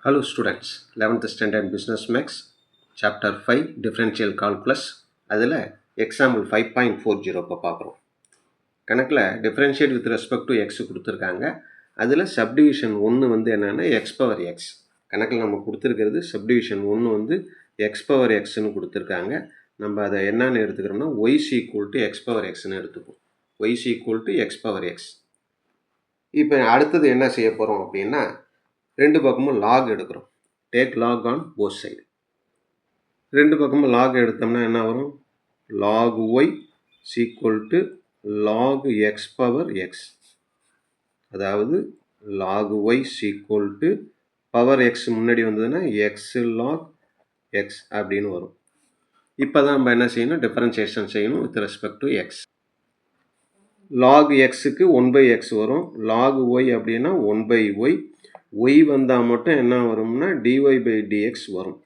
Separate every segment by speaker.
Speaker 1: Hello students, 11th standard business max chapter 5 differential calculus அதில் example 5.40 இப்போ பார்க்குறோம். கணக்கில் differentiate with respect to x கொடுத்துருக்காங்க. அதில் subdivision 1 வந்து என்னென்னா x power x. கணக்கில் நம்ம கொடுத்துருக்கிறது subdivision 1 வந்து x power xன்னு கொடுத்துருக்காங்க. நம்ம அதை என்னன்னு எடுத்துக்கிறோம்னா y is equal to x power xன்னு எடுத்துப்போம். y is equal to x power x. இப்போ அடுத்தது என்ன செய்ய போகிறோம் அப்படின்னா ரெண்டு பக்கமும் லாக் எடுக்கிறோம். Take log on both side. ரெண்டு பக்கமும் லாக் எடுத்தோம்னா என்ன வரும்? Log y equal to log x power x. அதாவது log y equal to power x முன்னாடி வந்ததுன்னா எக்ஸ் லாக் எக்ஸ் அப்படின்னு வரும். இப்போ தான் நம்ம என்ன செய்யணும்? டிஃபரன்சியேஷன் செய்யணும் with respect to X. Log எக்ஸுக்கு 1/x வரும். லாக் ஒய் அப்படின்னா 1/y. ஒய் வந்தால் மட்டும் என்ன வரும்னா dy/dx வரும்.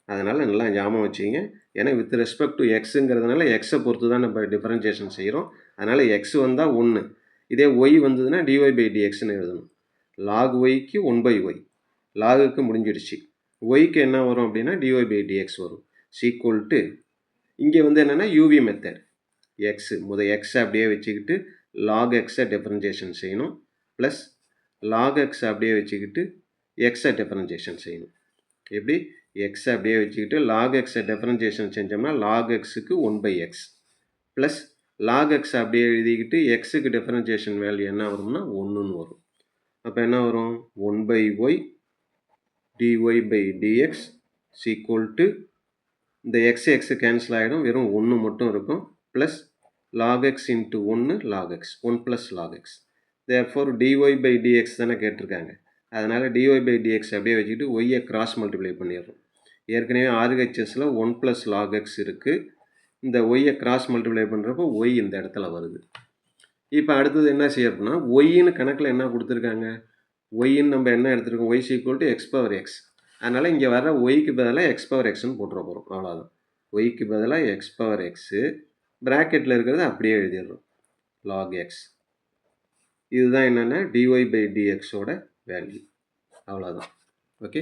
Speaker 1: அதனால் நல்லா ஞாபகம் வச்சுங்க. ஏன்னா வித் ரெஸ்பெக்ட் டு எக்ஸுங்கிறதுனால எக்ஸை பொறுத்து தான் நம்ம டிஃபரன்சியேஷன் செய்கிறோம். அதனால் எக்ஸ் வந்தால் 1, இதே ஒய் வந்ததுன்னா dy/dxன்னு எழுதணும். லாக் ஒய்க்கு 1/y, லாகுக்கு முடிஞ்சிடுச்சு. ஒய்க்கு என்ன வரும் அப்படின்னா dy/dx வரும். சீக்குவல் டு இங்கே வந்து என்னென்னா யூவி மெத்தட். எக்ஸு எக்ஸை அப்படியே வச்சுக்கிட்டு லாக் எக்ஸை டிஃபரன்சியேஷன் செய்யணும். ப்ளஸ் லாக் எக்ஸை அப்படியே வச்சுக்கிட்டு எக்ஸை டிஃபரன்சியேஷன் செய்யணும். எப்படி? எக்ஸை அப்படியே வச்சுக்கிட்டு லாக் எக்ஸை டிஃபரன்சியேஷன் செஞ்சோம்னா லாக் எக்ஸுக்கு 1/x ப்ளஸ் லாக் எக்ஸை அப்படியே எழுதிக்கிட்டு எக்ஸுக்கு டிஃபரன்சியேஷன் வேல்யூ என்ன வரும்னா 1ன்னு வரும். அப்போ என்ன வரும்? 1/y dy/dx சீக்குவல் டு இந்த எக்ஸ் எக்ஸு கேன்சல் ஆகிடும், வெறும் 1 மட்டும் இருக்கும். Plus log x into 1 log x, 1 plus log x. Therefore dy/dx தானே கேட்டிருக்காங்க. அதனால் dy/dx அப்படியே வச்சுக்கிட்டு ஒய்யை கிராஸ் மல்டிப்ளை பண்ணிடுறோம். ஏற்கனவே ஆர்ஹெச்எஸில் 1 ப்ளஸ் லாக் எக்ஸ் இருக்குது. இந்த ஒய்யை கிராஸ் மல்டிப்ளை பண்ணுறப்போ ஒய் இந்த இடத்துல வருது. இப்போ அடுத்தது என்ன செய்யறதுனா ஒய்ன்னு கணக்கில் என்ன கொடுத்துருக்காங்க? ஒய்ன்னு நம்ம என்ன எடுத்துருக்கோம்? Y equal to X power X. அதனால் இங்கே வர ஒய்க்கு பதிலாக எக்ஸ் பவர் எக்ஸ்ன்னு போட்டுற போகிறோம். அவ்வளோதான். ஒய்க்கு பதிலாக எக்ஸ் பவர் எக்ஸு, ப்ராக்கெட்டில் இருக்கிறத அப்படியே எழுதிடுறோம். Log x. இதுதான் என்னென்னா dy/dxோட வேல்யூ. அவ்வளோதான். ஓகே.